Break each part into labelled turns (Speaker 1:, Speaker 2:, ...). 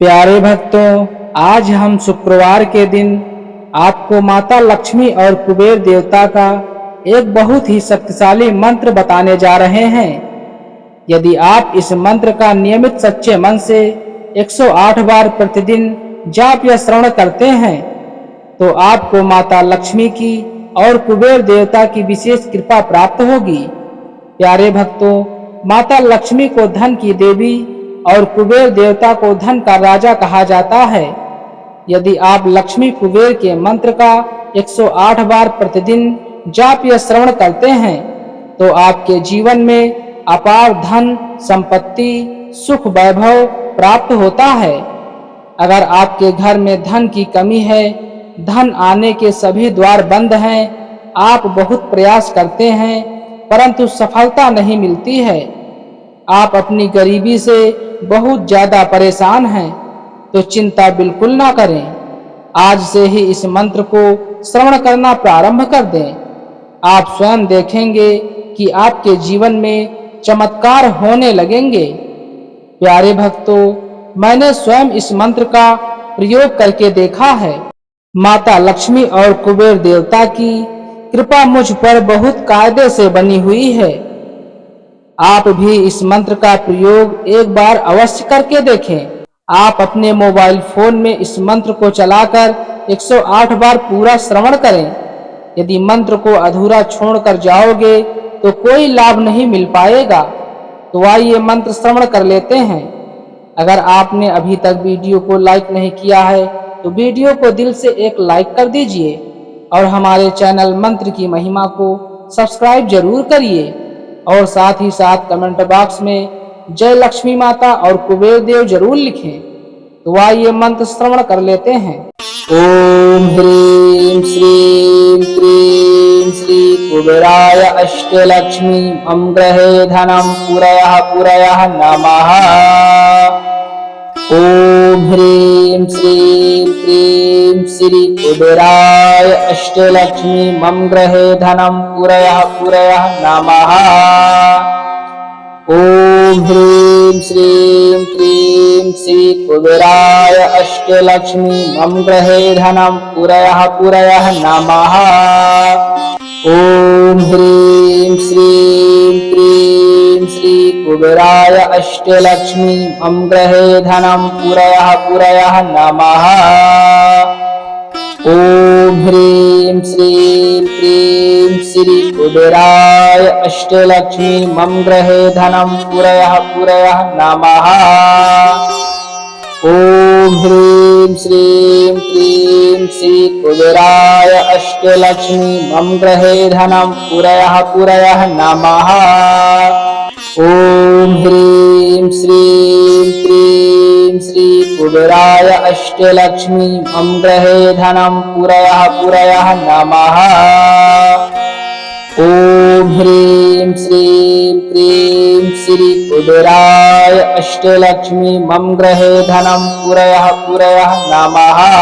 Speaker 1: प्यारे भक्तों, आज हम शुक्रवार के दिन आपको माता लक्ष्मी और कुबेर देवता का एक बहुत ही शक्तिशाली मंत्र बताने जा रहे हैं। यदि आप इस मंत्र का नियमित सच्चे मन से 108 बार प्रतिदिन जाप या श्रवण करते हैं तो आपको माता लक्ष्मी की और कुबेर देवता की विशेष कृपा प्राप्त होगी। प्यारे भक्तों, माता लक्ष्मी को धन की देवी और कुबेर देवता को धन का राजा कहा जाता है। यदि आप लक्ष्मी कुबेर के मंत्र का 108 बार प्रतिदिन जाप या श्रवण करते हैं तो आपके जीवन में अपार धन, संपत्ति, सुख, वैभव प्राप्त होता है। अगर आपके घर में धन की कमी है, धन आने के सभी द्वार बंद हैं, आप बहुत प्रयास करते हैं परंतु सफलता नहीं मिलती है, आप अपनी गरीबी से बहुत ज्यादा परेशान हैं, तो चिंता बिल्कुल ना करें। आज से ही इस मंत्र को श्रवण करना प्रारंभ कर दें। आप स्वयं देखेंगे कि आपके जीवन में चमत्कार होने लगेंगे। प्यारे भक्तों, मैंने स्वयं इस मंत्र का प्रयोग करके देखा है। माता लक्ष्मी और कुबेर देवता की कृपा मुझ पर बहुत कायदे से बनी हुई है। आप भी इस मंत्र का प्रयोग एक बार अवश्य करके देखें। आप अपने मोबाइल फोन में इस मंत्र को चलाकर 108 बार पूरा श्रवण करें। यदि मंत्र को अधूरा छोड़कर जाओगे तो कोई लाभ नहीं मिल पाएगा। तो आइए मंत्र श्रवण कर लेते हैं। अगर आपने अभी तक वीडियो को लाइक नहीं किया है तो वीडियो को दिल से एक लाइक कर दीजिए और हमारे चैनल मंत्र की महिमा को सब्सक्राइब जरूर करिए और साथ ही साथ कमेंट बॉक्स में जय लक्ष्मी माता और कुबेर देव जरूर लिखें। तो आइए मंत्र श्रवण कर लेते हैं। ओम ह्रीं श्रीं क्रीं श्री कुबेराय अष्टलक्ष्मी मम ग्रहे धनं पुरयः पुरयः नमः। ओम ह्रीं श्रीं क्रीं श्री कुबेराय अष्टलक्ष्मी मम ग्रहे धनं पुरयः पुरयः नमः। ओम ह्रीं श्रीं क्रीं श्री कुबेराय अष्टलक्ष्मी मम ग्रहे धनं पुरयः पुरयः नमः। ओम ह्रीं श्रीं क्रीं श्री कुबेराय अष्टलक्ष्मी मम ग्रहे धनं पुरयः पुरयः नमः। ओम ह्रीं श्रीं क्रीं श्री कुबेराय अष्टलक्ष्मी मम ग्रहे धनं पुरयः पुरयः नमः। ओम ह्रीं श्रीं क्रीं श्री कुबेराय अष्टलक्ष्मी मम ग्रहे धनं पुरयः पुरयः नमः। ओम ह्रीं श्रीं क्रीं श्री कुबेराय अष्टलक्ष्मी मम ग्रहे धनं पुरयः पुरयः नमः। ओम ह्रीं श्रीं क्रीं श्री कुबेराय अष्टलक्ष्मी मम ग्रहे धनं पुरयः पुरयः नमः।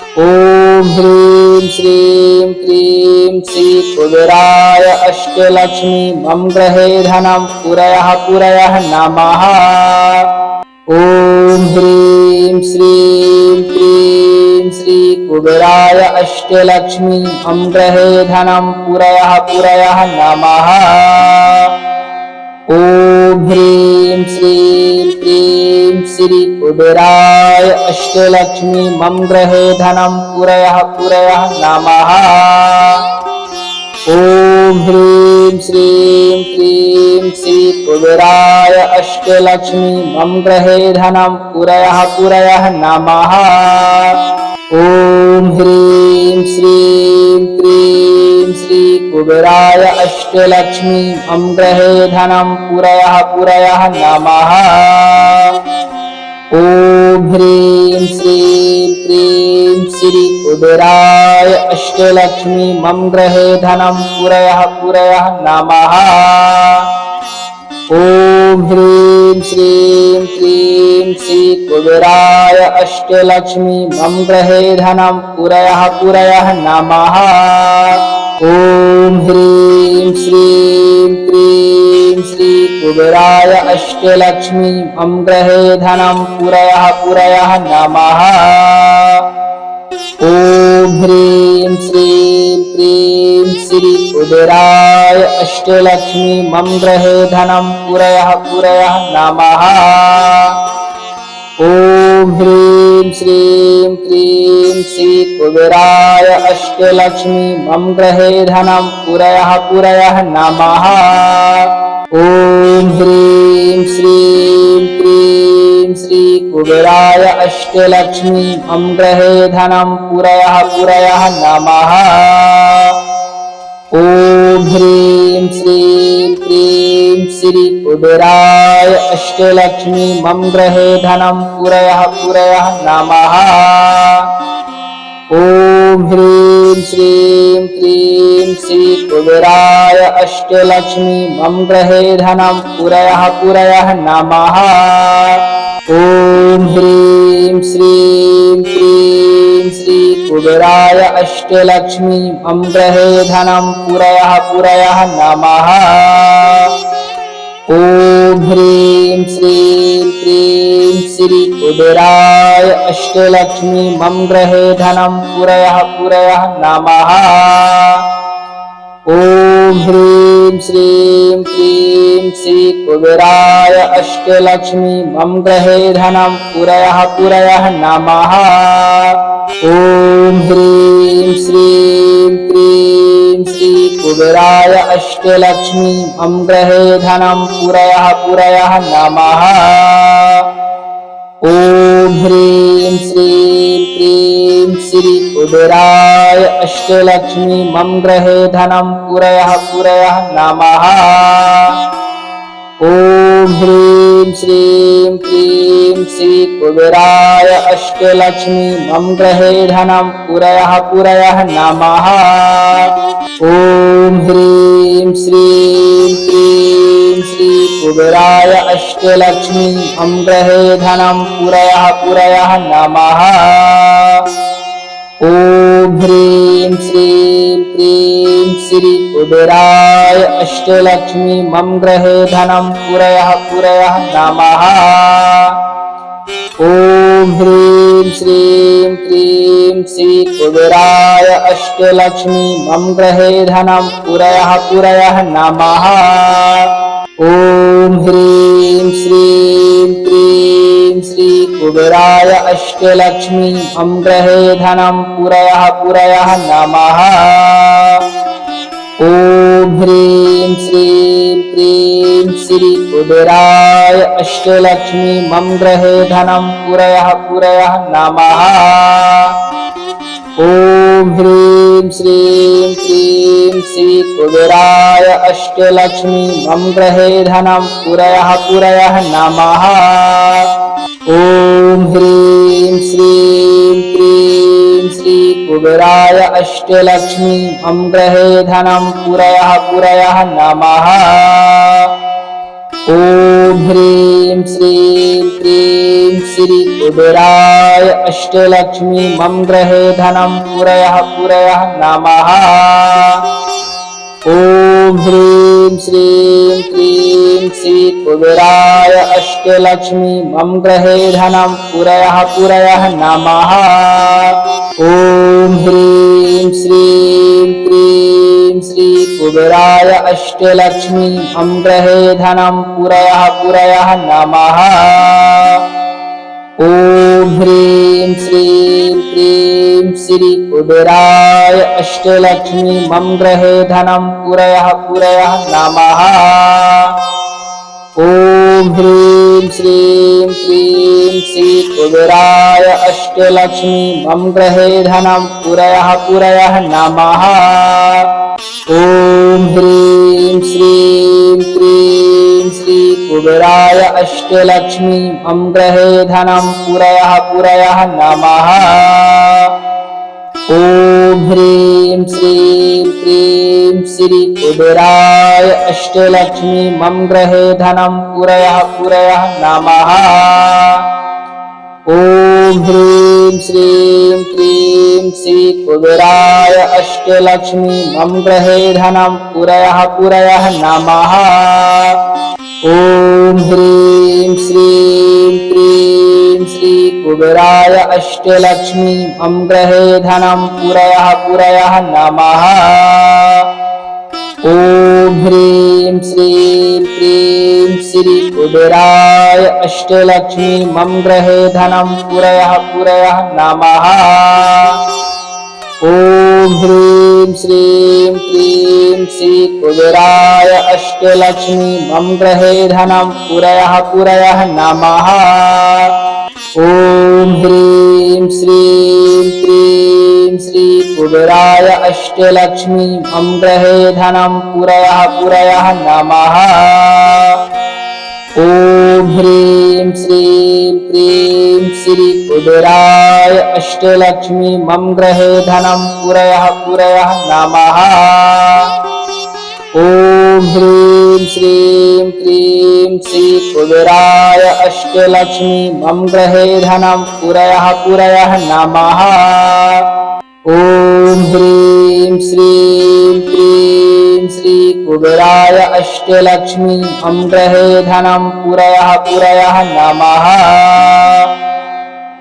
Speaker 1: ओम ह्रीं श्रीं क्रीं श्री कुबेराय अष्टलक्ष्मी मम ग्रहे धनं पुरयः पुरयः नमः। ओम ह्रीं श्रीं क्रीं श्री कुबेराय अष्टलक्ष्मी मम ग्रहे धनं पुरयः पुरयः नमः। ओम ह्रीं श्रीं क्रीं श्री कुबेराय अष्टलक्ष्मी मम ग्रहे धनं पुरयः पुरयः नमः। ओम ह्रीं श्रीं क्रीं श्री कुबेराय अष्टलक्ष्मी मम ग्रहे धनं पुरयः पुरयः नमः। ओम ह्रीं श्रीं क्रीं श्री कुबेराय अष्टलक्ष्मी मम ग्रहे धनं पुरयः पुरयः नमः। ओम ह्रीं श्रीं क्रीं श्री कुबेराय अष्टलक्ष्मी मम ग्रहे धनं पुरयः पुरयः नमः। ओम ह्रीं श्रीं क्रीं श्री कुबेराय अष्टलक्ष्मी मम ग्रहे धनं पुरयः पुरयः नमः। ओम ह्रीं श्रीं क्रीं श्री कुबेराय अष्टलक्ष्मी मम गृहे धनं पुरयः पुरयः नमः। ॐ ह्रीं श्रीं क्रीं श्री कुबेराय अष्टलक्ष्मी मम गृहे धनं पुरयः पुरयः नमः। ॐ ह्रीं श्रीं क्रीं श्री कुबेराय अष्टलक्ष्मी मम गृहे धनं पुरयः पुरयः नमः। ॐ ह्रीं श्रीं क्रीं श्री कुबेराय अष्टलक्ष्मी मम गृहे धनं पुरयः पुरयः नमः। ॐ ह्रीं श्रीं क्रीं श्री कुबेराय अष्टलक्ष्मी मम गृहे धनं पुरयः पुरयः नमः। ॐ ह्रीं श्रीं क्रीं श्री कुबेराय अष्टलक्ष्मी मम गृहे धनं पुरयः पुरयः नमः। ॐ ह्रीं श्रीं क्रीं श्री कुबेराय अष्टलक्ष्मी मम गृहे धनं पुरयः पुरयः नमः। ॐ ह्रीं श्रीं क्रीं श्री कुबेराय अष्टलक्ष्मी मम गृहे धनं पुरयः पुरयः नमः। ॐ ह्रीं श्रीं क्रीं श्री कुबेराय अष्टलक्ष्मी मम गृहे धनं पुरयः पुरयः नमः। ॐ ह्रीं श्रीं क्रीं श्री कुबेराय अष्टलक्ष्मी मम गृहे धनं पुरयः पुरयः नमः। ॐ ह्रीं श्रीं क्रीं श्री कुबेराय अष्टलक्ष्मी मम गृहे धनं पुरयः पुरयः नमः। ॐ ह्रीं श्रीं क्रीं श्री कुबेराय अष्टलक्ष्मी मम गृहे धनं पुरयः पुरयः नमः। ॐ ह्रीं श्रीं क्रीं श्री कुबेराय अष्टलक्ष्मी मम गृहे धनं पुरयः पुरयः नमः। ॐ ह्रीं श्रीं क्रीं श्री कुबेराय अष्टलक्ष्मी मम गृहे धनं पुरयः पुरयः नमः। ॐ ह्रीं श्रीं क्रीं श्री कुबेराय अष्टलक्ष्मी मम गृहे धनं पुरयः पुरयः नमः। ॐ ह्रीं श्रीं क्रीं श्री कुबेराय अष्टलक्ष्मी मम गृहे धनं पुरयः पुरयः नमः। ॐ ह्रीं श्रीं क्रीं श्री कुबेराय अष्टलक्ष्मी मम गृहे धनं पुरयः पुरयः नमः। ॐ ह्रीं श्रीं क्रीं श्री कुबेराय अष्टलक्ष्मी मम गृहे धनं पुरयः पुरयः नमः। ॐ ह्रीं श्रीं क्रीं श्री कुबेराय अष्टलक्ष्मी मम गृहे धनं पुरयः पुरयः नमः। ॐ ह्रीं श्रीं क्रीं श्री कुबेराय अष्टलक्ष्मी मम गृहे धनं पुरयः पुरयः नमः। ॐ ह्रीं श्रीं क्रीं श्री कुबेराय अष्टलक्ष्मी मम गृहे धनं पुरयः पुरयः नमः। ॐ ह्रीं श्रीं क्रीं श्री कुबेराय अष्टलक्ष्मी मम गृहे धनं पुरयः पुरयः नमः। ॐ ह्रीं श्रीं क्रीं श्री कुबेराय अष्टलक्ष्मी मम गृहे धनं पुरयः पुरयः नमः। ॐ ह्रीं श्रीं क्रीं श्री कुबेराय अष्टलक्ष्मी मम गृहे धनं पुरयः पुरयः नमः। ॐ ह्रीं श्रीं क्रीं श्री कुबेराय अष्टलक्ष्मी मम गृहे धनं पुरयः पुरयः नमः। ॐ ह्रीं श्रीं क्रीं श्री कुबेराय अष्टलक्ष्मी मम गृहे धनं पुरयः पुरयः नमः। ॐ ह्रीं श्रीं क्रीं श्री कुबेराय अष्टलक्ष्मी मम गृहे धनं पुरयः पुरयः नमः। ॐ ह्रीं श्रीं क्रीं श्री कुबेराय अष्टलक्ष्मी मम गृहे धनं पुरयः नमः। ॐ ह्रीं श्रीं क्रीं श्री कुबेराय अष्टलक्ष्मी मम गृहे धनं पुरयः नमः। ॐ ह्रीं श्रीं क्रीं श्री कुबेराय अष्टलक्ष्मी मम गृहे धनं पुरयः नमः। ॐ ह्रीं श्रीं क्रीं श्री कुबेराय अष्टलक्ष्मी मम गृहे धनं पुरयः नमः। ॐ ह्रीं श्रीं क्रीं श्री कुबेराय अष्टलक्ष्मी मम गृहे धनं पुरयः नमः। ॐ ह्रीं श्रीं क्रीं श्री कुबेराय अष्टलक्ष्मी मम गृहे धनं पुरयः नमः। ॐ ह्रीं श्रीं क्रीं श्री कुबेराय अष्टलक्ष्मी मम गृहे धनं पुरयः नमः।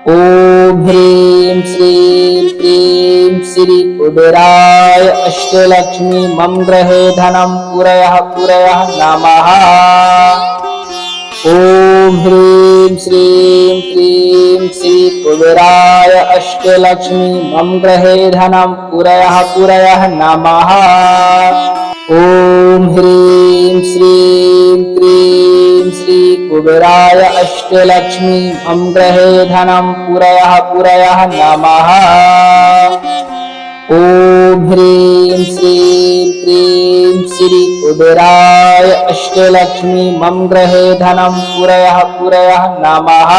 Speaker 1: ॐ ह्रीं श्रीं क्रीं श्री कुबेराय अष्टलक्ष्मी मम गृहे धनं पुरयः नमः। ॐ ह्रीं श्रीं क्रीं श्री कुबेराय अष्टलक्ष्मी मम गृहे धनं पुरयः नमः। ॐ ह्रीं श्रीं क्रीं श्री कुबेराय अष्टलक्ष्मी मम गृहे धनं पुरयः नमः। ॐ ह्रीं श्रीं क्रीं श्री कुबेराय अष्टलक्ष्मी मम गृहे धनं पुरयः नमः।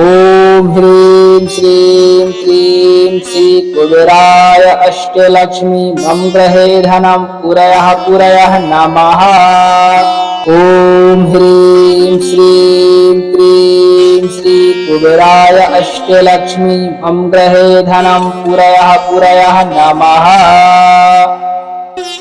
Speaker 1: ॐ ह्रीं श्रीं क्रीं श्री कुबेराय अष्टलक्ष्मी मम गृहे धनं पुरयः नमः। ॐ ह्रीं श्रीं क्रीं श्री कुबेराय अष्टलक्ष्मी मम गृहे धनं पुरयः नमः।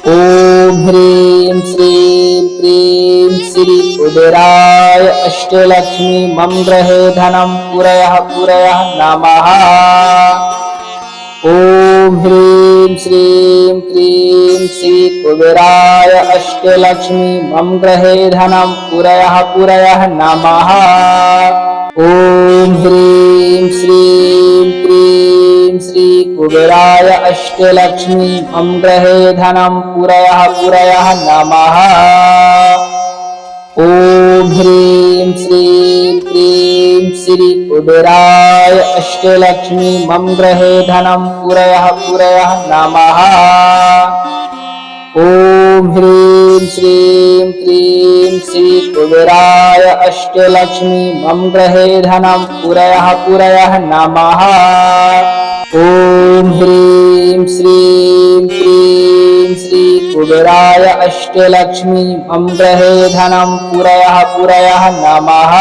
Speaker 1: ॐ ह्रीं श्रीं क्रीं श्री कुबेराय अष्टलक्ष्मी मम गृहे धनं पुरयः नमः। ॐ ह्रीं श्रीं क्रीं श्री कुबेराय अष्टलक्ष्मी मम गृहे धनं पुरयः नमः। ॐ ह्रीं श्रीं क्रीं श्री कुबेराय अष्टलक्ष्मी मम गृहे धनं पुरयः नमः। ॐ ह्रीं श्रीं क्रीं श्री कुबेराय अष्टलक्ष्मी मम गृहे धनं पुरयः नमः। ॐ ह्रीं श्रीं क्रीं श्री कुबेराय अष्टलक्ष्मी मम गृहे धनं पुरयः नमः। ॐ ह्रीं श्रीं क्रीं श्री कुबेराय अष्टलक्ष्मी मम गृहे धनं पुरयः नमः।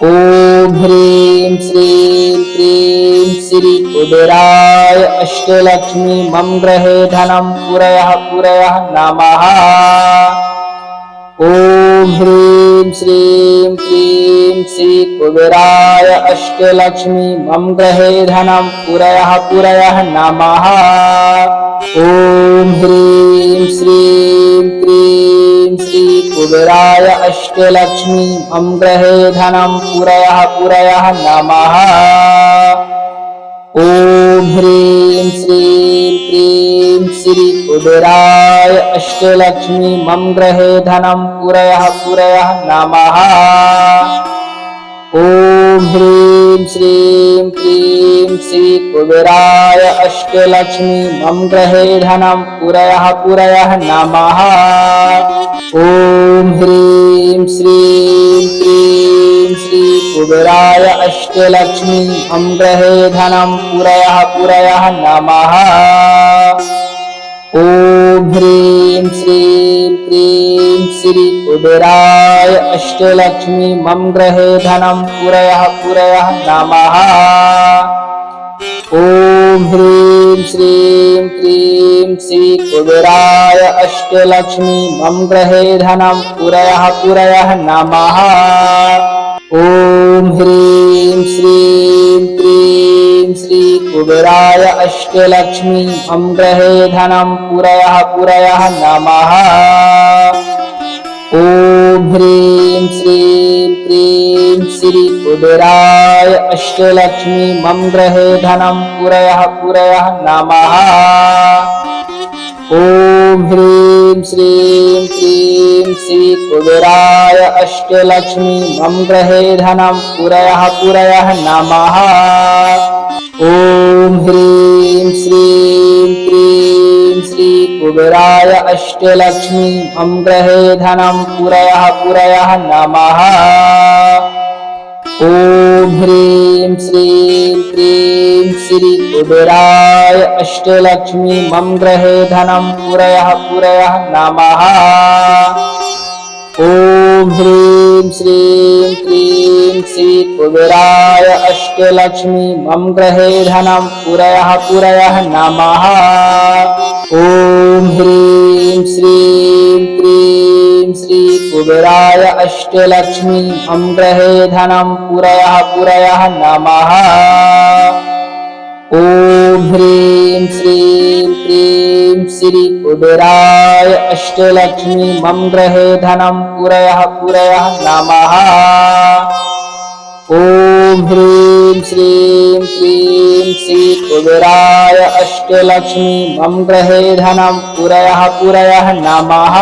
Speaker 1: ॐ ह्रीं श्रीं क्रीं श्री कुबेराय अष्टलक्ष्मी मम गृहे धनं पुरयः नमः। ॐ ह्रीं श्रीं क्रीं श्री कुबेराय अष्टलक्ष्मी मम गृहे धनं पुरयः नमः। ॐ ह्रीं श्रीं क्रीं श्री कुबेराय अष्टलक्ष्मी मम गृहे धनं पुरयः नमः। ॐ ह्रीं श्रीं क्रीं श्री कुबेराय अष्टलक्ष्मी मम गृहे धनं पुरयः नमः। ॐ ह्रीं श्रीं क्रीं श्री कुबेराय अष्टलक्ष्मी मम गृहे धनं पुरयः नमः। ॐ ह्रीं श्रीं क्रीं श्री कुबेराय अष्टलक्ष्मी मम गृहे धनं पुरयः नमः। ॐ ह्रीं श्रीं क्रीं श्री कुबेराय अष्टलक्ष्मी मम गृहे धनं पुरयः नमः। ओम ह्रीं श्रीं क्रीं श्री कुबेराय अष्टलक्ष्मी मम गृहे धनं पुरयः पुरयः नमः। ओम ह्रीं श्रीं क्रीं श्री कुबेराय अष्टलक्ष्मी मम गृहे धनं पुरयः पुरयः नमः। ओम ह्रीं श्रीं क्रीं श्री कुबेराय अष्टलक्ष्मी मम गृहे धनं पुरयः पुरयः नमः। ओम ह्रीं श्रीं क्रीं श्री कुबेराय अष्टलक्ष्मी मम गृहे धनं पुरयः पुरयः नमः। ओम ह्रीं श्रीं क्रीं श्री कुबेराय अष्टलक्ष्मी मम गृहे धनं पुरयः पुरयः नमः। ओम ह्रीं श्रीं क्रीं श्री कुबेराय अष्टलक्ष्मी मम गृहे धनं पुरयः पुरयः नमः। ओम ह्रीं श्रीं क्रीं श्री कुबेराय अष्टलक्ष्मी मम गृहे धनं पुरयः पुरयः नमः। ओम ह्रीं श्रीं क्रीं श्री कुबेराय अष्टलक्ष्मी मम गृहे धनं पुरयः पुरयः नमः। ओम ह्रीं श्रीं क्रीं श्री कुबेराय अष्टलक्ष्मी मम गृहे धनं पुरयः पुरयः नमः। ओम ह्रीं श्रीं क्रीं श्री कुबेराय अष्टलक्ष्मी मम गृहे धनं पुरयः पुरयः नमः।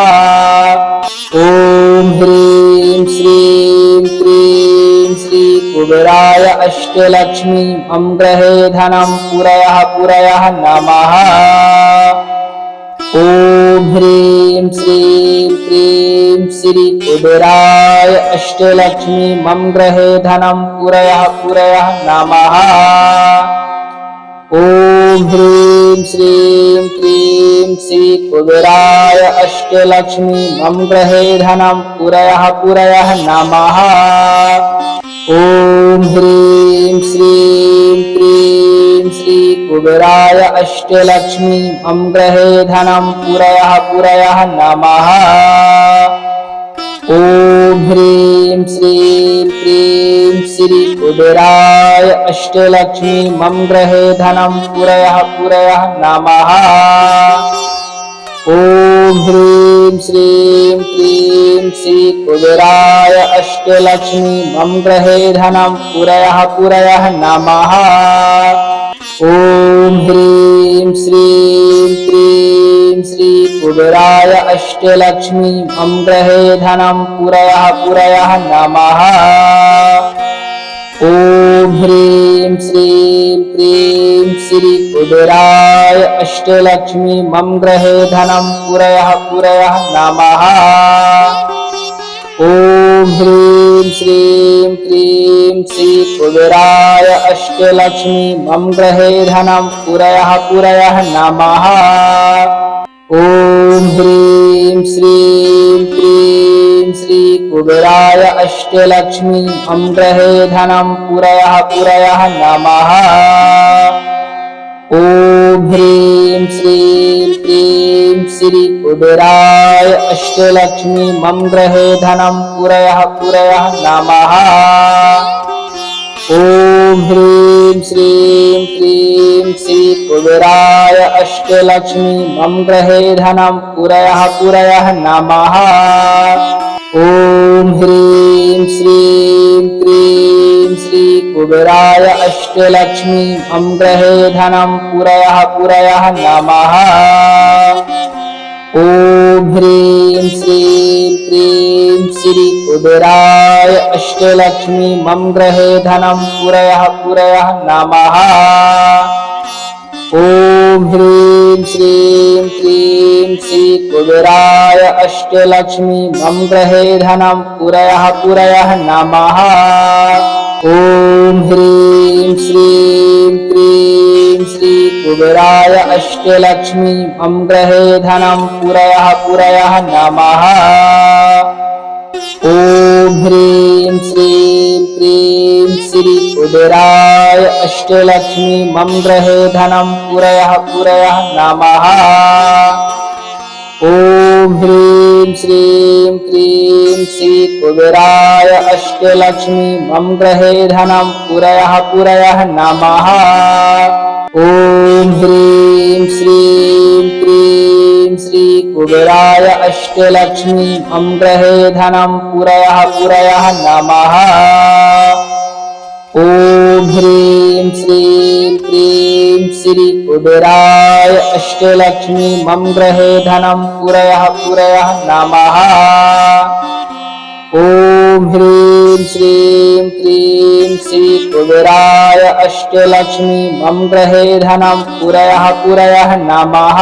Speaker 1: ओम ह्रीं श्रीं क्रीं श्री कुबेराय अष्टलक्ष्मी मम गृहे धनं पुरयः पुरयः नमः। ओम ह्रीं श्रीं क्रीं श्री कुबेराय अष्टलक्ष्मी मम गृहे धनं पुरयः पुरयः नमः। ओम ह्रीं श्रीं क्रीं श्री कुबेराय अष्टलक्ष्मी मम गृहे धनं पुरयः पुरयः नमः। ओम ह्रीं श्रीं क्रीं श्री कुबेराय अष्टलक्ष्मी मम गृहे धनं पुरयः पुरयः नमः। ओम ह्रीं श्रीं क्रीं श्री कुबेराय अष्टलक्ष्मी मम गृहे धनं पुरयः पुरयः नमः। ओम ह्रीं श्रीं क्रीं श्री कुबेराय अष्टलक्ष्मी मम गृहे धनं पुरयः पुरयः नमः। ओम ह्रीं श्रीं क्रीं श्री कुबेराय अष्टलक्ष्मी मम गृहे धनं पुरयः पुरयः नमः। ओम ह्रीं श्रीं क्रीं श्री कुबेराय अष्टलक्ष्मी मम गृहे धनं पुरयः पुरयः नमः। ओम ह्रीं श्रीं क्रीं श्री कुबेराय अष्टलक्ष्मी मम गृहे धनं पुरयः पुरयः नमः। ओम ह्रीं श्रीं क्रीं श्री कुबेराय अष्टलक्ष्मी मम गृहे धनं पुरयः पुरयः नमः। ओम ह्रीं श्रीं क्रीं श्री कुबेराय अष्टलक्ष्मी मम गृहे धनं पुरयः पुरयः नमः। ओम ह्रीं श्रीं क्रीं श्री कुबेराय अष्टलक्ष्मी मम गृहे धनं पुरयः पुरयः नमः। ओम ह्रीं श्रीं क्रीं श्री कुबेराय अष्टलक्ष्मी मम गृहे धनं पुरयः पुरयः नमः। ओम ह्रीं श्रीं क्रीं श्री कुबेराय अष्टलक्ष्मी मम गृहे धनं पुरयः पुरयः नमः। ओम ह्रीं श्रीं क्रीं श्री कुबेराय अष्टलक्ष्मी मम गृहे धनं पुरयः पुरयः नमः। ओम ह्रीं श्रीं क्रीं श्री कुबेराय अष्टलक्ष्मी मम गृहे धनं पुरयः पुरयः नमः। ॐ ह्रीं श्रीं क्रीं श्री कुबेराय अष्टलक्ष्मी मम गृहे धनं पूरयः पूरयः नमः। ॐ ह्रीं श्रीं क्रीं श्री कुबेराय अष्टलक्ष्मी मम गृहे धनं पूरयः पूरयः नमः। ॐ ह्रीं श्रीं क्रीं श्री कुबेराय अष्टलक्ष्मी मम गृहे धनं पूरयः पूरयः नमः। ॐ ह्रीं श्रीं क्रीं श्री कुबेराय अष्टलक्ष्मी मम गृहे धनं पूरयः पूरयः नमः। ॐ ह्रीं श्रीं क्रीं श्री कुबेराय अष्टलक्ष्मी मम गृहे धनं पूरयः पूरयः नमः।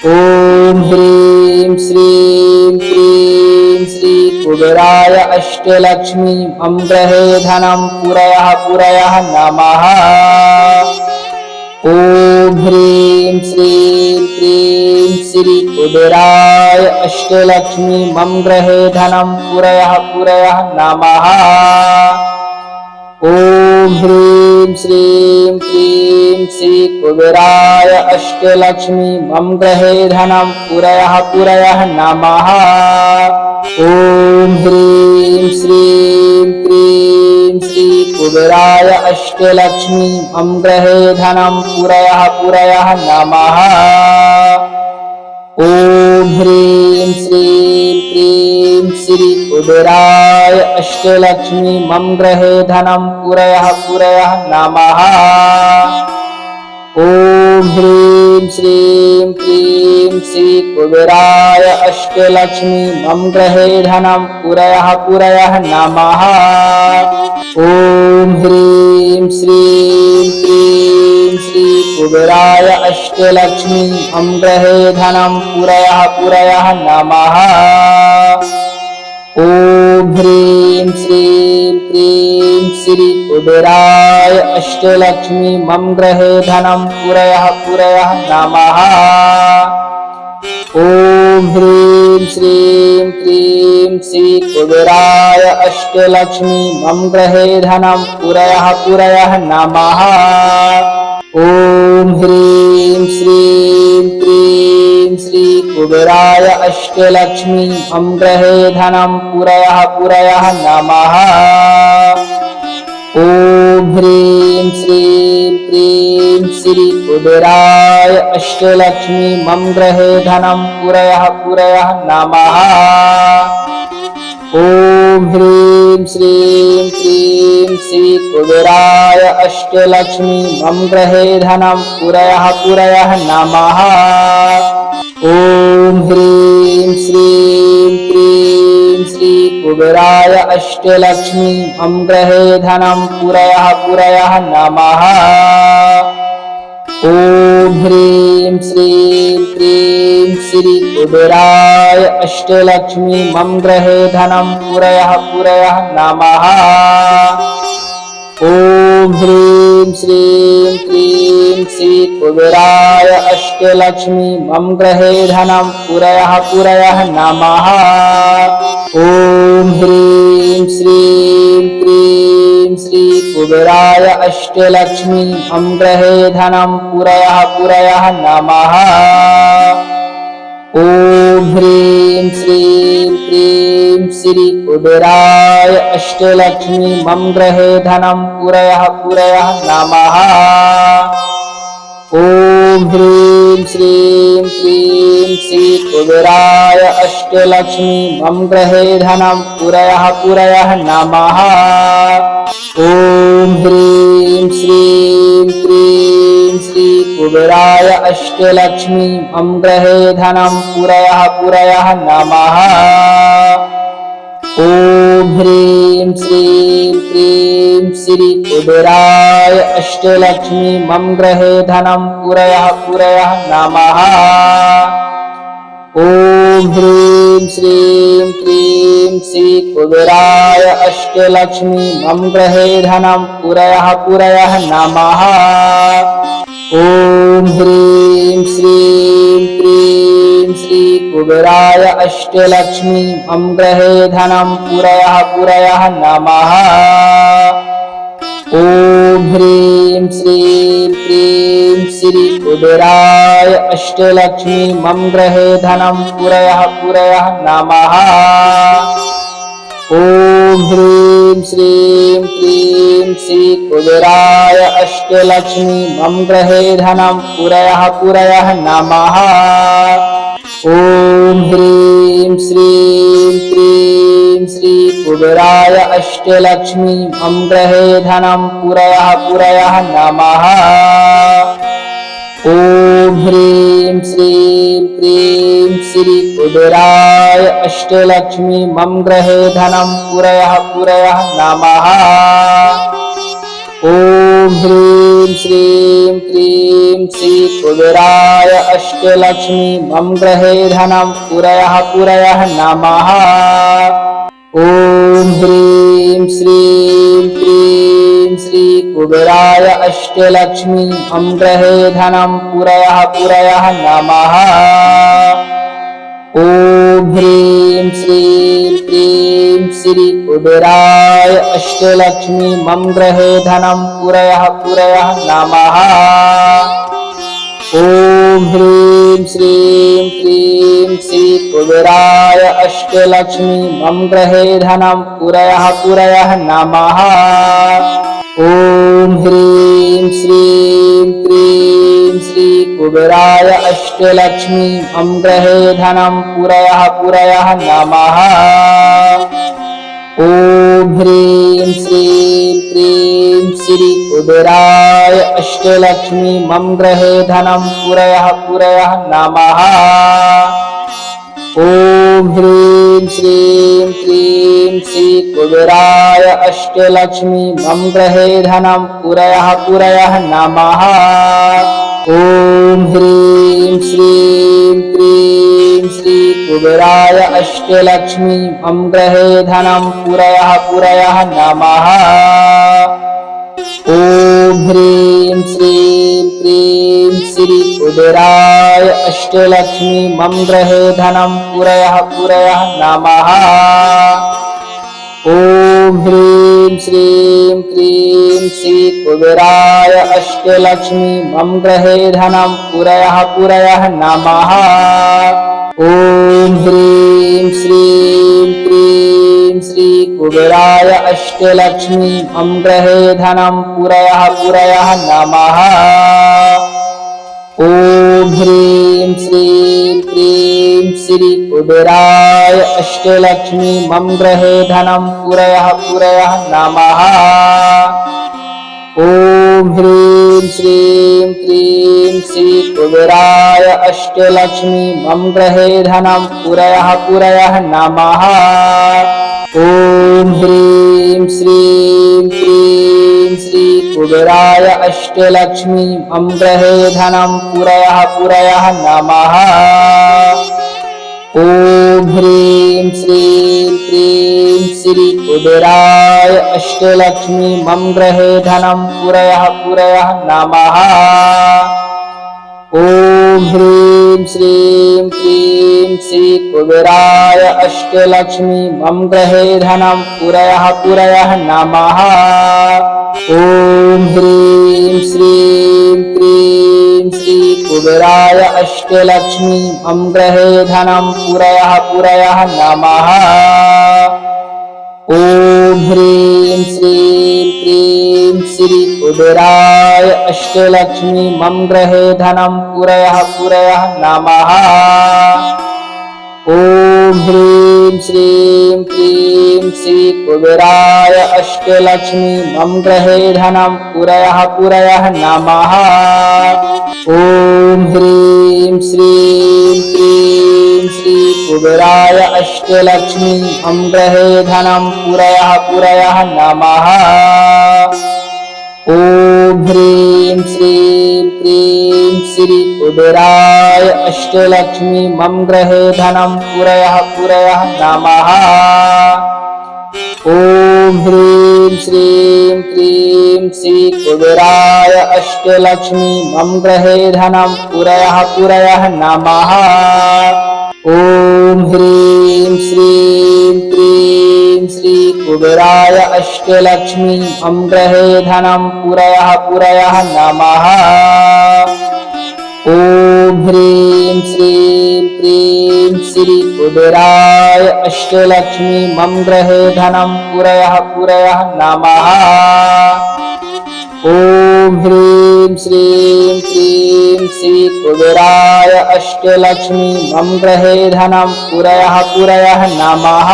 Speaker 1: ॐ ह्रीं श्रीं क्रीं श्री कुबेराय अष्टलक्ष्मी मम गृहे धनं पूरयः पूरयः नमः। ॐ ह्रीं श्रीं क्रीं श्री कुबेराय अष्टलक्ष्मी मम गृहे धनं पूरयः पूरयः नमः। ॐ ह्रीं श्रीं क्रीं श्री कुबेराय अष्टलक्ष्मी मम गृहे धनं पूरयः पूरयः नमः। ॐ ह्रीं श्रीं क्रीं श्री कुबेराय अष्टलक्ष्मी मम गृहे धनं पूरयः पूरयः नमः। ॐ ह्रीं श्रीं क्रीं श्री कुबेराय अष्टलक्ष्मी मम गृहे धनं पूरयः पूरयः नमः। ॐ ह्रीं श्रीं क्रीं श्री कुबेराय अष्टलक्ष्मी मम गृहे धनं पूरयः पूरयः नमः। ॐ ह्रीं श्रीं क्रीं श्री कुबेराय अष्टलक्ष्मी मम गृहे धनं पूरयः पूरयः नमः। ॐ ह्रीं श्रीं क्रीं श्री कुबेराय अष्टलक्ष्मी मम गृहे धनं पूरयः पूरयः नमः। ॐ ह्रीं श्रीं क्रीं श्री कुबेराय अष्टलक्ष्मी मम गृहे धनं पूरयः पूरयः नमः। ॐ ह्रीं श्रीं क्रीं श्री कुबेराय अष्टलक्ष्मी मम गृहे धनं पूरयः पूरयः नमः। ॐ ह्रीं श्रीं क्रीं श्री कुबेराय अष्टलक्ष्मी मम गृहे धनं पूरयः पूरयः नमः। ॐ ह्रीं श्रीं क्रीं श्री कुबेराय अष्टलक्ष्मी मम गृहे धनं पूरयः पूरयः नमः। ॐ ह्रीं श्रीं क्रीं श्री कुबेराय अष्टलक्ष्मी मम गृहे धनं पूरयः पूरयः नमः। ॐ ह्रीं श्रीं क्रीं श्री कुबेराय अष्टलक्ष्मी मम गृहे धनं पूरयः पूरयः नमः। ॐ ह्रीं श्रीं क्रीं श्री कुबेराय अष्टलक्ष्मी मम गृहे धनं पूरयः पूरयः नमः। ॐ ह्रीं श्रीं क्रीं श्री कुबेराय अष्टलक्ष्मी मम गृहे धनं पूरयः पूरयः नमः। ॐ ह्रीं श्रीं क्रीं श्री कुबेराय अष्टलक्ष्मी मम गृहे धनं पूरयः पूरयः नमः। ॐ ह्रीं श्रीं क्रीं श्री कुबेराय अष्टलक्ष्मी मम गृहे धनं पूरयः पूरयः नमः। ॐ ह्रीं श्रीं क्रीं श्री कुबेराय अष्टलक्ष्मी मम गृहे धनं पूरयः पूरयः नमः। ॐ ह्रीं श्रीं क्रीं श्री कुबेराय अष्टलक्ष्मी मम गृहे धनं पूरयः पूरयः नमः। ॐ ह्रीं श्रीं क्रीं श्री कुबेराय अष्टलक्ष्मी मम गृहे धनं पूरयः पूरयः नमः। ॐ ह्रीं श्रीं क्रीं श्री कुबेराय अष्टलक्ष्मी मम गृहे धनं पुरयः पुरयः नमः। ॐ ह्रीं श्रीं क्रीं श्री कुबेराय अष्टलक्ष्मी मम गृहे धनं पुरयः पुरयः नमः। ॐ ह्रीं श्रीं क्रीं श्री कुबेराय अष्टलक्ष्मी मम गृहे धनं पुरयः पुरयः नमः। ॐ ह्रीं श्रीं क्रीं श्री कुबेराय अष्टलक्ष्मी मम गृहे धनं पुरयः पुरयः नमः। ॐ ह्रीं श्रीं क्रीं श्री कुबेराय अष्टलक्ष्मी मम गृहे धनं पुरयः पुरयः नमः। ॐ ह्रीं श्रीं क्रीं श्री कुबेराय अष्टलक्ष्मी मम गृहे धनं पुरयः पुरयः नमः। ॐ ह्रीं श्रीं क्रीं श्री कुबेराय अष्टलक्ष्मी मम गृहे धनं पुरयः पुरयः नमः। ॐ ह्रीं श्रीं क्रीं श्री कुबेराय अष्टलक्ष्मी मम गृहे धनं पुरयः पुरयः नमः। ॐ ह्रीं श्रीं क्रीं श्री कुबेराय अष्टलक्ष्मी मम गृहे धनं पुरयः पुरयः नमः। ॐ ह्रीं श्रीं क्रीं श्री कुबेराय अष्टलक्ष्मी मम गृहे धनं पुरयः पुरयः नमः। ॐ ह्रीं श्रीं क्रीं श्री कुबेराय अष्टलक्ष्मी मम गृहे धनं पुरयः पुरयः नमः। ॐ ह्रीं श्रीं क्रीं श्री कुबेराय अष्टलक्ष्मी मम गृहे धनं पुरयः पुरयः नमः। ॐ ह्रीं श्रीं क्रीं श्री कुबेराय अष्टलक्ष्मी मम गृहे धनं पुरयः पुरयः नमः। ॐ ह्रीं श्रीं क्रीं श्री कुबेराय अष्टलक्ष्मी मम गृहे धनं पुरयः पुरयः नमः। ॐ ह्रीं श्रीं क्रीं श्री कुबेराय अष्टलक्ष्मी मम गृहे धनं पुरयः पुरयः नमः। ॐ ह्रीं श्रीं क्रीं श्री कुबेराय अष्टलक्ष्मी मम गृहे धनं पुरयः पुरयः नमः। ॐ ह्रीं श्रीं क्रीं श्री कुबेराय अष्टलक्ष्मी मम गृहे धनं पुरयः पुरयः नमः। ॐ ह्रीं श्रीं क्रीं श्री कुबेराय अष्टलक्ष्मी मम गृहे धनं पुरयः पुरयः नमः। ॐ ह्रीं श्रीं क्रीं श्री कुबेराय अष्टलक्ष्मी मम गृहे धनं पुरयः पुरयः नमः। ॐ ह्रीं श्रीं क्रीं श्री कुबेराय अष्टलक्ष्मी मम गृहे धनं पुरयः पुरयः नमः। ॐ ह्रीं श्रीं क्रीं श्री कुबेराय अष्टलक्ष्मी मम गृहे धनं पुरयः पुरयः नमः। ॐ ह्रीं श्रीं क्रीं श्री कुबेराय अष्टलक्ष्मी मम गृहे धनं पुरयः पुरयः नमः। ॐ ह्रीं श्रीं क्रीं श्री कुबेराय अष्टलक्ष्मी मम गृहे धनं पुरयः पुरयः नमः। ॐ ह्रीं श्रीं क्रीं श्री कुबेराय अष्टलक्ष्मी मम गृहे धनं पुरयः पुरयः नमः। ॐ ह्रीं श्रीं क्रीं श्री कुबेराय अष्टलक्ष्मी मम गृहे धनं पुरयः पुरयः नमः। ॐ ह्रीं श्रीं क्रीं श्री कुबेराय अष्टलक्ष्मी मम गृहे धनं पुरयः पुरयः नमः। ॐ ॐ ह्रीं श्रीं क्रीं श्री कुबेराय अष्टलक्ष्मी मम गृहे धनं पुरयः पुरयः नमः। ॐ ह्रीं श्रीं क्रीं श्री कुबेराय अष्टलक्ष्मी मम गृहे धनं पुरयः पुरयः नमः। ॐ ह्रीं श्रीं क्रीं श्री कुबेराय अष्टलक्ष्मी मम गृहे धनं पुरयः पुरयः नमः। ॐ ह्रीं श्रीं क्रीं श्री कुबेराय अष्टलक्ष्मी मम गृहे धनं पुरयः पुरयः नमः।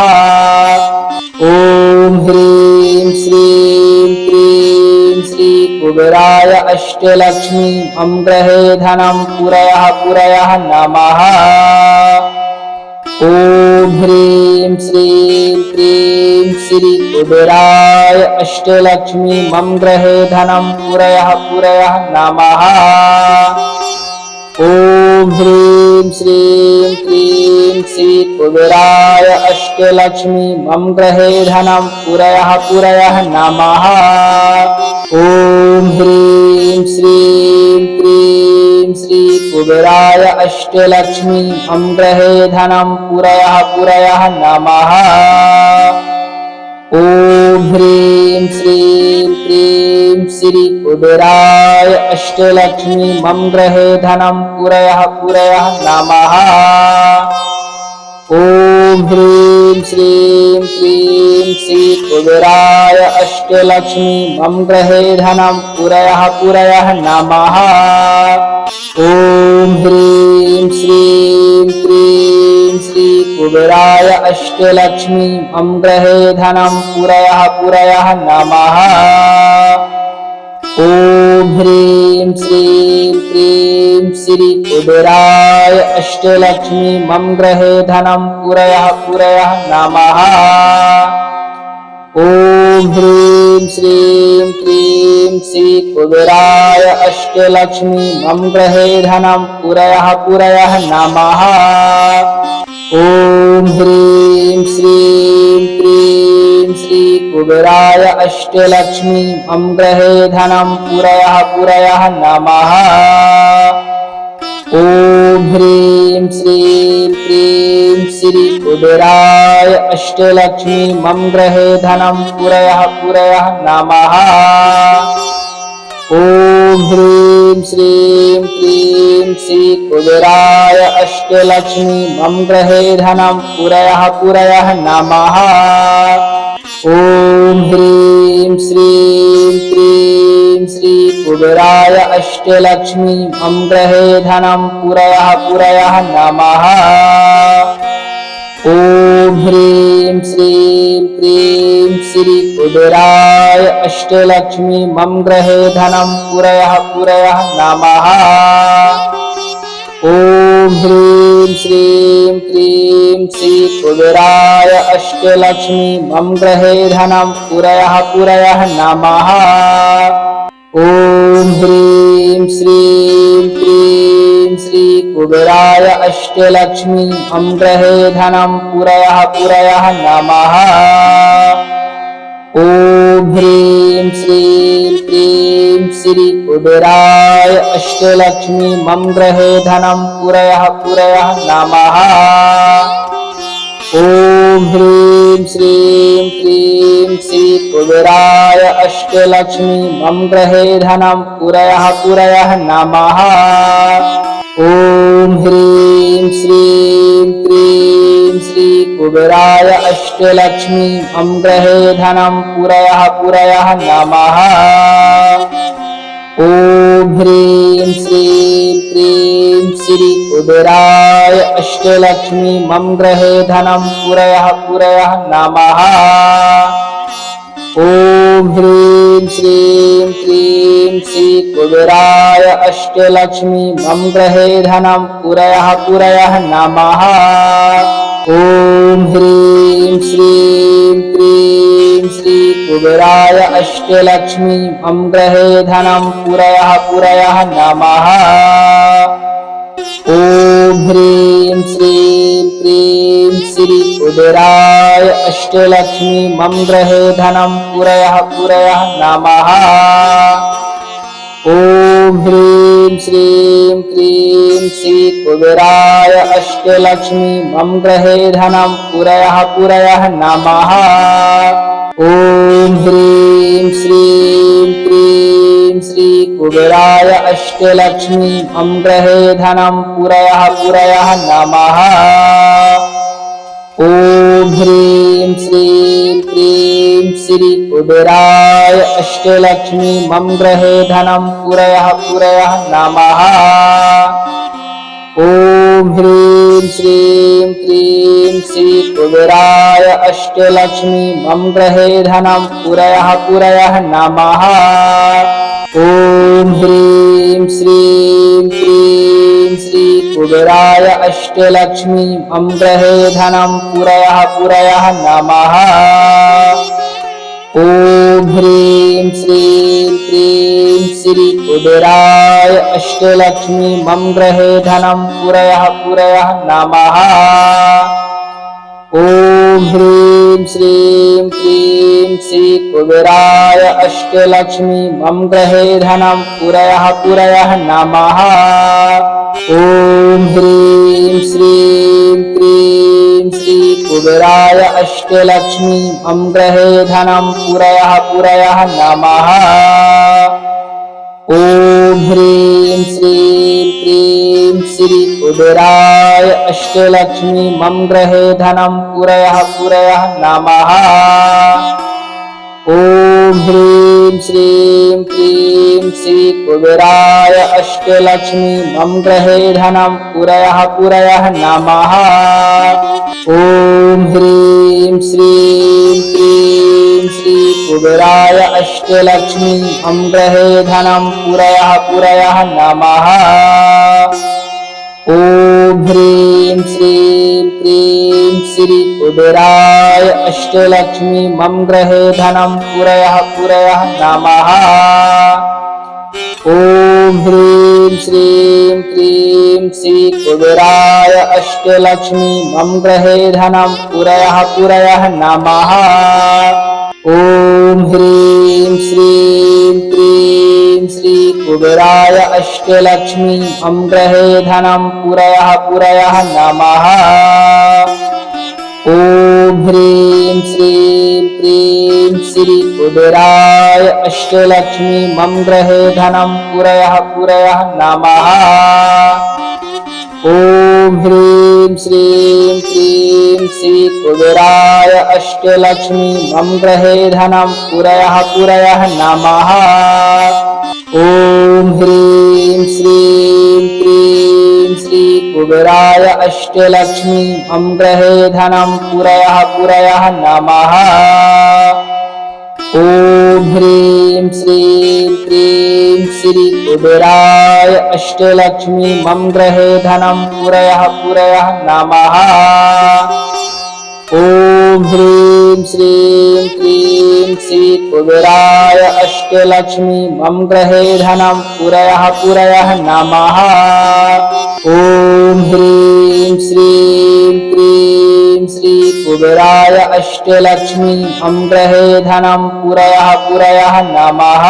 Speaker 1: ॐ ह्रीं श्रीं क्रीं श्री कुबेराय अष्टलक्ष्मी मम गृहे धनं पुरयः पुरयः नमः। ॐ ह्रीं श्रीं क्रीं श्री कुबेराय अष्टलक्ष्मी मम गृहे धनं पुरयः पुरयः नमः। ॐ ह्रीं श्रीं क्रीं श्री कुबेराय अष्टलक्ष्मी मम गृहे धनं पुरयः पुरयः नमः। ॐ ह्रीं श्रीं क्रीं श्री कुबेराय अष्टलक्ष्मी मम गृहे धनं पुरयः पुरयः नमः। ॐ ह्रीं श्रीं क्रीं श्री कुबेराय अष्टलक्ष्मी मम गृहे धनं पुरयः पुरयः नमः। ॐ ह्रीं श्रीं क्रीं श्री कुबेराय अष्टलक्ष्मी मम गृहे धनं पुरयः पुरयः नमः। ॐ ह्रीं श्रीं क्रीं श्री कुबेराय अष्टलक्ष्मी मम गृहे धनं पुरयः पुरयः नमः। ॐ ह्रीं श्रीं क्रीं श्री कुबेराय अष्टलक्ष्मी मम गृहे धनं पुरयः पुरयः नमः। ॐ ह्रीं श्रीं क्रीं श्री कुबेराय अष्टलक्ष्मी मम गृहे धनं पुरयः पुरयः नमः। ॐ ह्रीं श्रीं क्रीं श्री कुबेराय अष्टलक्ष्मी मम गृहे धनं पुरयः पुरयः नमः। ॐ ह्रीं श्रीं क्रीं श्री कुबेराय अष्टलक्ष्मी मम गृहे धनं पुरयः पुरयः नमः। ॐ ह्रीं श्रीं क्रीं श्री कुबेराय अष्टलक्ष्मी मम गृहे धनं पुरयः पुरयः नमः। ॐ ह्रीं श्रीं क्रीं श्री कुबेराय अष्टलक्ष्मी मम गृहे धनं पुरयः पुरयः नमः। ॐ ह्रीं श्रीं क्रीं श्री कुबेराय अष्टलक्ष्मी मम गृहे धनं पुरयः पुरयः नमः। ॐ ह्रीं श्रीं क्रीं श्री कुबेराय अष्टलक्ष्मी मम गृहे धनं पुरयः पुरयः नमः। ॐ ह्रीं श्रीं क्रीं श्री कुबेराय अष्टलक्ष्मी मम गृहे धनं पुरयः पुरयः नमः। ॐ ह्रीं श्रीं क्रीं श्री कुबेराय अष्टलक्ष्मी मम गृहे धनं पुरयः पुरयः नमः। ॐ ह्रीं श्रीं क्रीं श्री कुबेराय अष्टलक्ष्मी मम गृहे धनं पुरयः पुरयः नमः। ॐ ह्रीं श्रीं क्रीं श्री कुबेराय अष्टलक्ष्मी मम गृहे धनं पुरयः पुरयः नमः। ॐ ह्रीं श्रीं क्रीं श्री कुबेराय अष्टलक्ष्मी मम गृहे धनं पुरयः पुरयः नमः। ॐ ह्रीं श्रीं क्रीं श्री कुबेराय अष्टलक्ष्मी मम गृहे धनं पुरयः पुरयः नमः। ॐ ह्रीं श्रीं क्रीं श्री कुबेराय अष्टलक्ष्मी मम गृहे धनं पुरयः पुरयः नमः। ॐ ह्रीं श्रीं क्रीं श्री कुबेराय अष्टलक्ष्मी मम गृहे धनं पुरयः पुरयः नमः। ॐ ह्रीं श्रीं क्रीं श्री कुबेराय अष्टलक्ष्मी मम गृहे धनं पुरयः पुरयः नमः। ॐ ह्रीं श्रीं क्रीं श्री कुबेराय अष्टलक्ष्मी मम गृहे धनं पुरयः पुरयः नमः। ॐ ह्रीं श्रीं क्रीं श्री कुबेराय अष्टलक्ष्मी मम गृहे धनं पुरयः पुरयः नमः। ॐ ह्रीं श्रीं क्रीं श्री कुबेराय अष्टलक्ष्मी मम गृहे धनं पुरयः पुरयः नमः। ॐ ह्रीं श्रीं क्रीं श्री कुबेराय अष्टलक्ष्मी मम गृहे धनं पुरयः पुरयः नमः। ॐ ह्रीं श्रीं क्रीं श्री कुबेराय अष्टलक्ष्मी मम गृहे धनं पुरयः पुरयः नमः। ॐ ह्रीं श्रीं क्रीं श्री कुबेराय अष्टलक्ष्मी मम गृहे धनं पुरयः पुरयः नमः। ॐ ह्रीं श्रीं क्रीं श्री कुबेराय अष्टलक्ष्मी मम गृहे धनं पुरयः पुरयः नमः। ॐ ह्रीं श्रीं क्रीं श्री कुबेराय अष्टलक्ष्मी मम गृहे धनं पुरयः पुरयः नमः। ॐ ह्रीं श्रीं क्रीं श्री कुबेराय अष्टलक्ष्मी मम गृहे धनं पुरयः पुरयः नमः। ॐ ह्रीं श्रीं क्रीं श्री कुबेराय अष्टलक्ष्मी मम गृहे धनं पुरयः पुरयः नमः। ॐ ह्रीं श्रीं क्रीं श्री कुबेराय अष्टलक्ष्मी मम गृहे धनं पुरयः पुरयः नमः। ॐ ह्रीं श्रीं क्रीं श्री कुबेराय अष्टलक्ष्मी मम गृहे धनं पुरयः पुरयः नमः। ॐ ह्रीं श्रीं क्रीं श्री कुबेराय अष्टलक्ष्मी मम गृहे धनं पुरयः पुरयः नमः। ॐ ह्रीं श्रीं क्रीं श्री कुबेराय अष्टलक्ष्मी मम गृहे धनं पुरयः पुरयः नमः। ॐ ह्रीं श्रीं क्रीं श्री कुबेराय अष्टलक्ष्मी मम गृहे धनं पुरयः पुरयः नमः। ॐ ह्रीं श्रीं क्रीं श्री कुबेराय अष्टलक्ष्मी मम गृहे धनं पुरयः पुरयः नमः। ॐ ह्रीं श्रीं क्रीं श्री कुबेराय अष्टलक्ष्मी मम गृहे धनं पुरयः पुरयः नमः। ॐ ह्रीं श्रीं क्रीं श्री कुबेराय अष्टलक्ष्मी मम गृहे धनं पुरयः पुरयः नमः। ॐ ह्रीं श्रीं क्रीं श्री कुबेराय अष्टलक्ष्मी मम गृहे धनं पुरयः पुरयः नमः।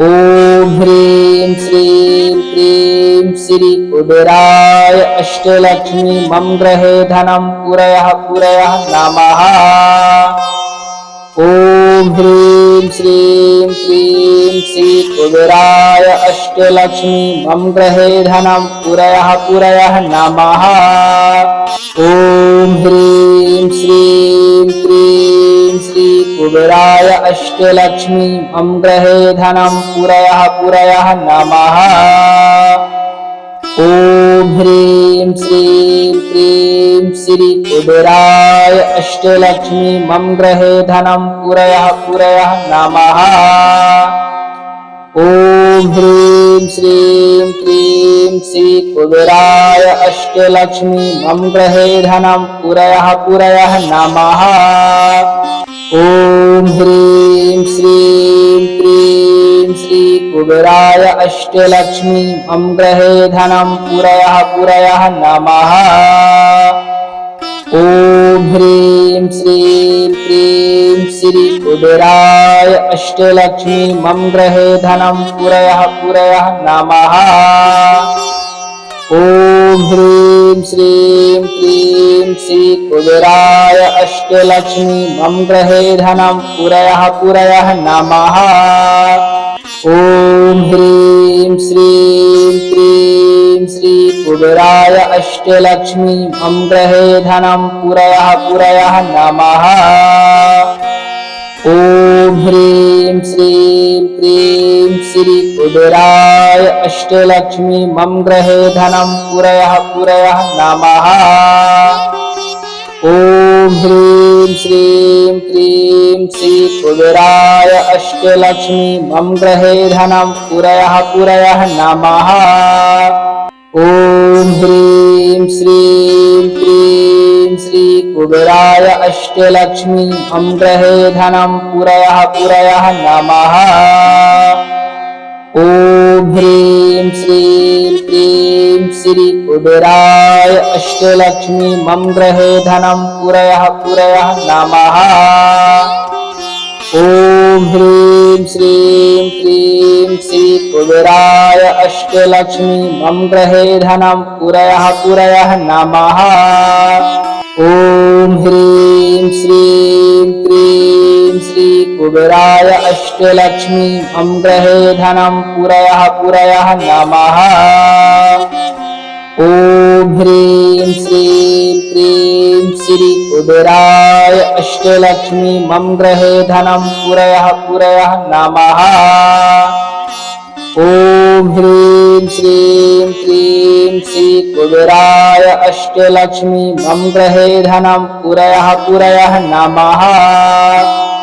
Speaker 1: ॐ ह्रीं श्रीं क्रीं श्री कुबेराय अष्टलक्ष्मी मम गृहे धनं पुरयः पुरयः नमः। ॐ ह्रीं श्रीं क्रीं श्री कुबेराय अष्टलक्ष्मी मम गृहे धनं पुरयः पुरयः नमः। ॐ ह्रीं श्रीं क्रीं श्री कुबेराय अष्टलक्ष्मी मम गृहे धनं पुरयः पुरयः नमः। ॐ ह्रीं श्रीं क्रीं श्री कुबेराय अष्टलक्ष्मी मम गृहे धनं पुरयः पुरयः नमः। ॐ ह्रीं श्रीं क्रीं श्री कुबेराय अष्टलक्ष्मी मम गृहे धनं पुरयः पुरयः नमः। ॐ ह्रीं श्रीं क्रीं श्री कुबेराय अष्टलक्ष्मी मम गृहे धनं पुरयः पुरयः नमः। श्रीं क्रीं श्री कुबेराय अष्टलक्ष्मी मम गृहे धनं पुरयः पुरयः नमः। ॐ ह्रीं श्रीं क्रीं श्री कुबेराय अष्टलक्ष्मी मम गृहे धनं पुरयः पुरयः नमः। ॐ ह्रीं श्रीं क्रीं श्री कुबेराय अष्टलक्ष्मी मम गृहे धनं पुरयः पुरयः नमः। ॐ ह्रीं श्रीं क्रीं श्री कुबेराय अष्टलक्ष्मी मम गृहे धनं पुरयः पुरयः नमः। ॐ ह्रीं श्रीं क्रीं श्री कुबेराय अष्टलक्ष्मी मम गृहे धनं पुरयः पुरयः नमः। ॐ ह्रीं श्रीं क्रीं श्री कुबेराय अष्टलक्ष्मी मम गृहे धनं पुरयः पुरयः नमः। ॐ ह्रीं श्रीं क्रीं श्री कुबेराय अष्टलक्ष्मी मम गृहे धनं पुरयः पुरयः नमः। ॐ ह्रीं श्रीं क्रीं श्री कुबेराय अष्टलक्ष्मी मम गृहे धनं पुरयः पुरयः नमः। ॐ ह्रीं श्रीं क्रीं श्री कुबेराय अष्टलक्ष्मी मम गृहे धनं पुरयः पुरयः नमः। ॐ ह्रीं श्रीं क्रीं श्री कुबेराय अष्टलक्ष्मी मम गृहे धनं पुरयः पुरयः नमः। ॐ ह्रीं श्रीं क्रीं श्री कुबेराय अष्टलक्ष्मी मम गृहे धनं पुरयः पुरयः नमः।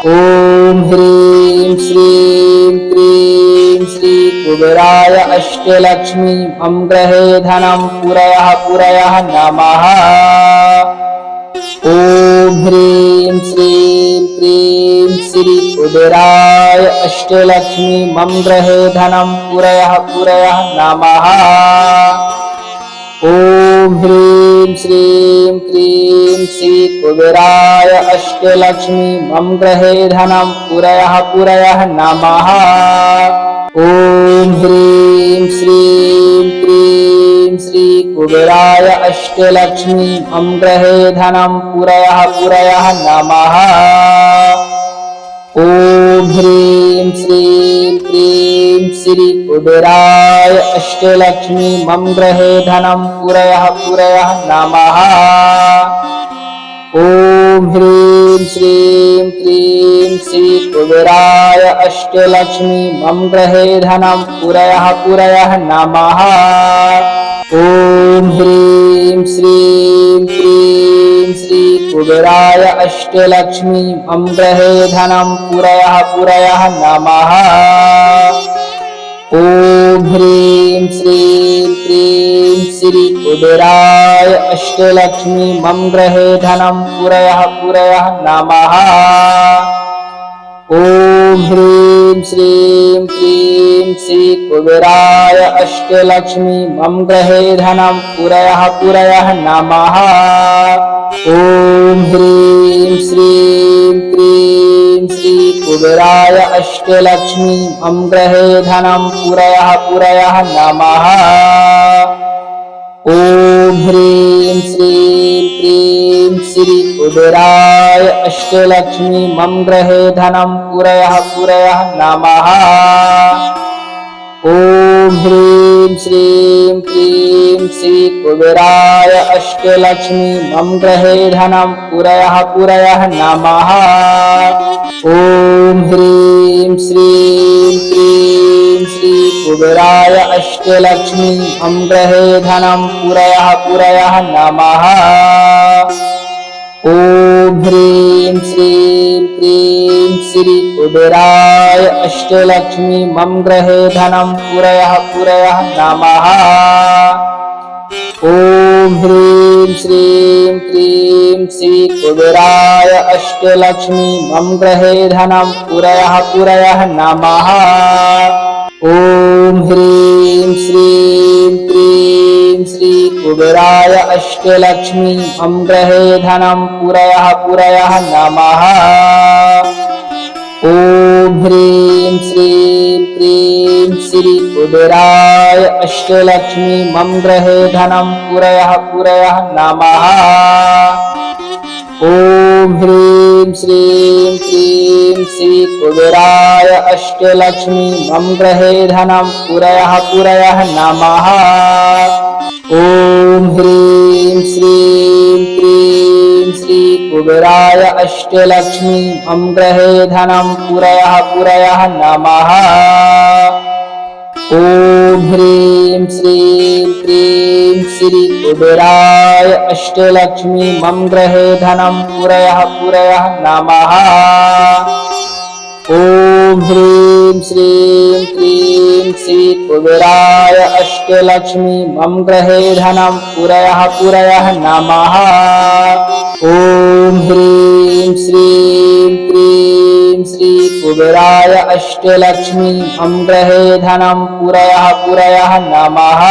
Speaker 1: ॐ ह्रीं श्रीं क्रीं श्री कुबेराय अष्टलक्ष्मी मम गृहे धनं पुरयः पुरयः नमः। ॐ ह्रीं श्रीं क्रीं श्री कुबेराय अष्टलक्ष्मी मम गृहे धनं पुरयः पुरयः नमः। ॐ ह्रीं श्रीं क्रीं श्री कुबेराय अष्टलक्ष्मी मम गृहे धनं पुरयः पुरयः नमः। ॐ ह्रीं श्रीं क्रीं श्री कुबेराय अष्टलक्ष्मी मम गृहे धनं पुरयः पुरयः नमः। ॐ ह्रीं श्रीं क्रीं श्री कुबेराय अष्टलक्ष्मी मम गृहे धनं पुरयः पुरयः नमः। ॐ ह्रीं श्रीं क्रीं श्री कुबेराय अष्टलक्ष्मी मम गृहे धनं पुरयः पुरयः नमः। ॐ ह्रीं श्रीं क्रीं श्री कुबेराय अष्टलक्ष्मी मम गृहे धनं पुरयः पुरयः नमः। ॐ ह्रीं श्रीं क्रीं श्री कुबेराय अष्टलक्ष्मी मम गृहे धनं पुरयः पुरयः नमः। ॐ ह्रीं श्रीं क्रीं श्री कुबेराय अष्टलक्ष्मी मम गृहे धनं पुरयः पुरयः नमः। ॐ ह्रीं श्रीं क्रीं श्री कुबेराय अष्टलक्ष्मी मम गृहे धनं पुरयः पुरयः नमः। ॐ ह्रीं श्रीं क्रीं श्री कुबेराय अष्टलक्ष्मी मम गृहे धनं पुरयः पुरयः नमः। ॐ ह्रीं श्रीं क्रीं श्री कुबेराय अष्टलक्ष्मी मम गृहे धनं पुरयः पुरयः नमः। ॐ ह्रीं श्रीं क्रीं श्री कुबेराय अष्टलक्ष्मी मम गृहे धनं पुरयः पुरयः नमः। ॐ ह्रीं श्रीं क्रीं श्री कुबेराय अष्टलक्ष्मी मम गृहे धनं पुरयः पुरयः नमः। ॐ ह्रीं श्रीं क्रीं श्री कुबेराय अष्टलक्ष्मी मम गृहे धनं पुरयः पुरयः नमः। ॐ ह्रीं श्रीं क्रीं श्री कुबेराय अष्टलक्ष्मी मम गृहे धनं पुरयः नमः। ओम ह्रीं श्रीं क्रीं श्री कुबेराय अष्टलक्ष्मी मम गृहे धनं पुरयः नमः। ओम ह्रीं श्रीं क्रीं श्री कुबेराय अष्टलक्ष्मी मम गृहे धनं पुरयः नमः। ओम ह्रीं श्रीं क्रीं श्री कुबेराय अष्टलक्ष्मी मम गृहे धनं पुरयः नमः। ओम ह्रीं श्रीं क्रीं श्री कुबेराय अष्टलक्ष्मी मम गृहे धनं पुरयः नमः। ओम ह्रीं श्रीं क्रीं श्री कुबेराय अष्टलक्ष्मी मम गृहे धनं पुरयः नमः। ओम ह्रीं श्रीं क्रीं श्री कुबेराय अष्टलक्ष्मी मम गृहे धनं पुरयः नमः।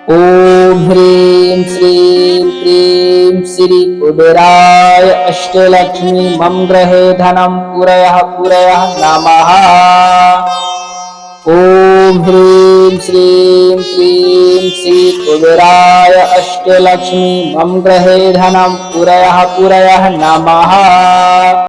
Speaker 1: ओम ह्रीं श्रीं क्रीं श्री कुबेराय अष्टलक्ष्मी मम गृहे धनं पुरयः नमः। ओम ह्रीं श्रीं क्रीं श्री कुबेराय अष्टलक्ष्मी मम गृहे धनं पुरयः नमः।